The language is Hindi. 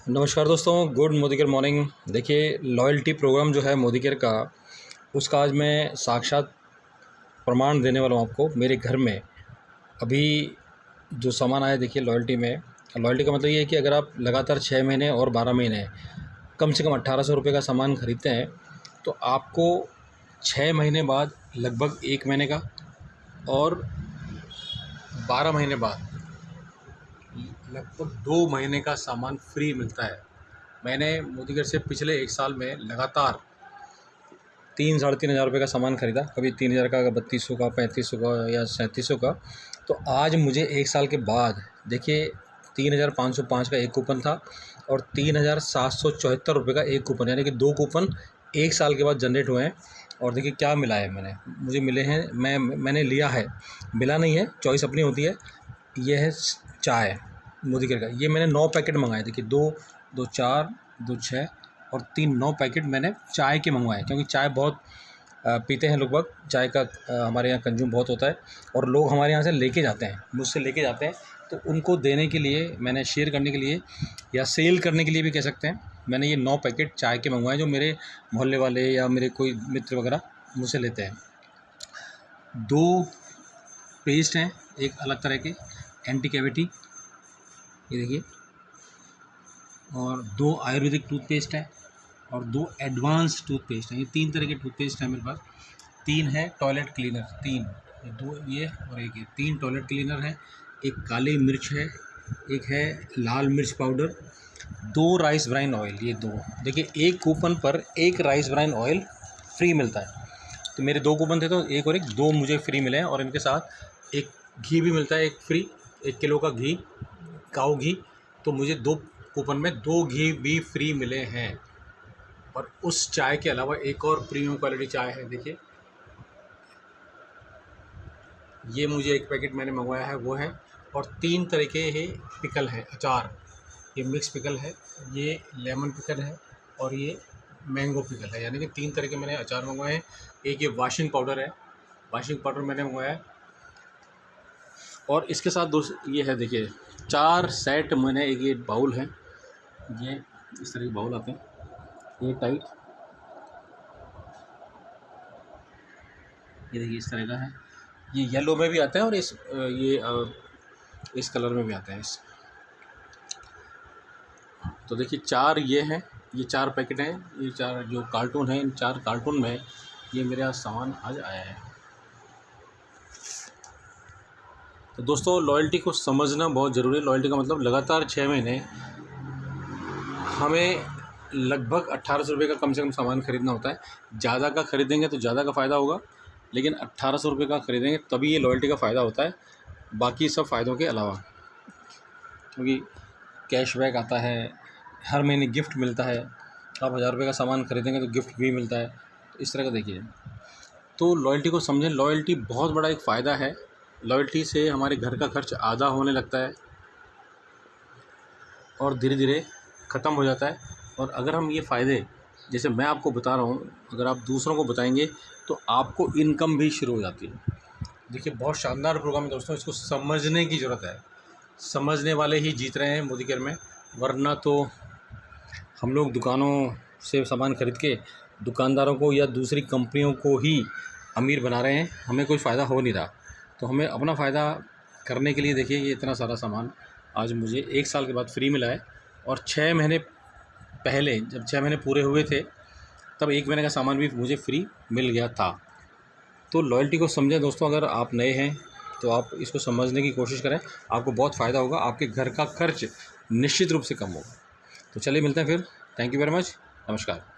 नमस्कार दोस्तों, गुड मोदी केयर मॉर्निंग। देखिए, लॉयल्टी प्रोग्राम जो है मोदी केयर का, उसका आज मैं साक्षात प्रमाण देने वाला हूँ आपको। मेरे घर में अभी जो सामान आया, देखिए लॉयल्टी का मतलब ये है कि अगर आप लगातार 6 महीने और 12 महीने कम से कम 1800 रुपये का सामान ख़रीदते हैं तो आपको 6 महीने बाद लगभग 1 महीने का और 12 महीने बाद लगभग 2 महीने का सामान फ्री मिलता है। मैंने मोदी केयर से पिछले 1 साल में लगातार 3-3,500 रुपये का सामान ख़रीदा। कभी 3,000 का, 3200 का, 3500 का या 3700 का। तो आज मुझे 1 साल के बाद देखिए 3,505 का एक कूपन था और 3,774 रुपये का एक कूपन, यानी कि 2 कूपन 1 साल के बाद जनरेट हुए हैं। और देखिए क्या मिला है, मुझे मिले हैं, मैंने लिया है, मिला नहीं है, चॉइस अपनी होती है। ये है चाय मोदी केयर का, ये मैंने 9 पैकेट मंगाए। देखिए 2 4 2 6 और 3 9 पैकेट मैंने चाय के मंगवाए, क्योंकि चाय बहुत पीते हैं लोग। चाय का हमारे यहाँ कंज्यूम बहुत होता है और लोग हमारे यहाँ से लेके जाते हैं, मुझसे लेके जाते हैं। तो उनको देने के लिए, मैंने शेयर करने के लिए या सेल करने के लिए भी कह सकते हैं, मैंने ये 9 पैकेट चाय के मंगवाए, जो मेरे मोहल्ले वाले या मेरे कोई मित्र वगैरह मुझसे लेते हैं। 2 पेस्ट हैं एक अलग तरह के, एंटी कैविटी, ये देखिए, और 2 आयुर्वेदिक टूथपेस्ट है और 2 एडवांस टूथपेस्ट हैं। ये 3 तरह के टूथपेस्ट हैं मेरे पास। 3 है टॉयलेट क्लीनर, 3, 2 ये और एक ये, 3 टॉयलेट क्लीनर है। एक काली मिर्च है, एक है लाल मिर्च पाउडर, 2 राइस ब्राइन ऑयल, ये 2। देखिए एक कूपन पर 1 राइस ब्राइन ऑयल फ्री मिलता है। तो मेरे 2 कूपन थे, तो एक और एक 2 मुझे फ्री मिले हैं। और इनके साथ एक घी भी मिलता है, एक फ्री, 1 किलो का घी, काऊ घी। तो मुझे 2 कूपन में 2 घी भी फ्री मिले हैं। और उस चाय के अलावा एक और प्रीमियम क्वालिटी चाय है, देखिए ये मुझे एक पैकेट मैंने मंगवाया है, वो है। और 3 तरह के ये पिकल है, अचार, ये मिक्स पिकल है, ये लेमन पिकल है और ये मैंगो पिकल है, यानी कि 3 तरह के मैंने अचार मंगवाए हैं। एक ये वॉशिंग पाउडर है, वॉशिंग पाउडर मैंने मंगवाया है। और इसके साथ ये है, देखिए 4 सेट मैंने, एक ये बाउल है, ये इस तरह के बाउल आते हैं, ये टाइट, ये देखिए इस तरह का है। ये येलो में भी आता है और इस कलर में भी आता है। तो देखिए 4 ये हैं, ये 4 पैकेट हैं, ये 4 जो कार्टून हैं, इन 4 कार्टून में ये मेरे यहाँ सामान आज आया है। तो दोस्तों, लॉयल्टी को समझना बहुत ज़रूरी है। लॉयल्टी का मतलब लगातार 6 महीने हमें लगभग 1800 रुपये का कम से कम सामान ख़रीदना होता है। ज़्यादा का ख़रीदेंगे तो ज़्यादा का फ़ायदा होगा, लेकिन 1800 रुपये का ख़रीदेंगे तभी ये लॉयल्टी का फ़ायदा होता है, बाकी सब फ़ायदों के अलावा। क्योंकि कैशबैक आता है, हर महीने गिफ्ट मिलता है। आप 1000 रुपये का सामान ख़रीदेंगे तो गिफ्ट भी मिलता है। तो इस तरह का देखिए, तो लॉयल्टी को समझें। लॉयल्टी बहुत बड़ा एक फ़ायदा है। लॉयल्टी से हमारे घर का खर्च आधा होने लगता है और धीरे धीरे ख़त्म हो जाता है। और अगर हम ये फ़ायदे, जैसे मैं आपको बता रहा हूँ, अगर आप दूसरों को बताएंगे तो आपको इनकम भी शुरू हो जाती है। देखिए बहुत शानदार प्रोग्राम है दोस्तों, इसको समझने की ज़रूरत है। समझने वाले ही जीत रहे हैं मोदी केयर में, वरना तो हम लोग दुकानों से सामान खरीद के दुकानदारों को या दूसरी कंपनियों को ही अमीर बना रहे हैं, हमें कोई फ़ायदा हो नहीं रहा। तो हमें अपना फ़ायदा करने के लिए, देखिए ये इतना सारा सामान आज मुझे 1 साल के बाद फ्री मिला है। और 6 महीने पहले, जब 6 महीने पूरे हुए थे, तब 1 महीने का सामान भी मुझे फ्री मिल गया था। तो लॉयल्टी को समझें दोस्तों। अगर आप नए हैं तो आप इसको समझने की कोशिश करें, आपको बहुत फ़ायदा होगा, आपके घर का खर्च निश्चित रूप से कम होगा। तो चलिए मिलते हैं फिर। थैंक यू वेरी मच, नमस्कार।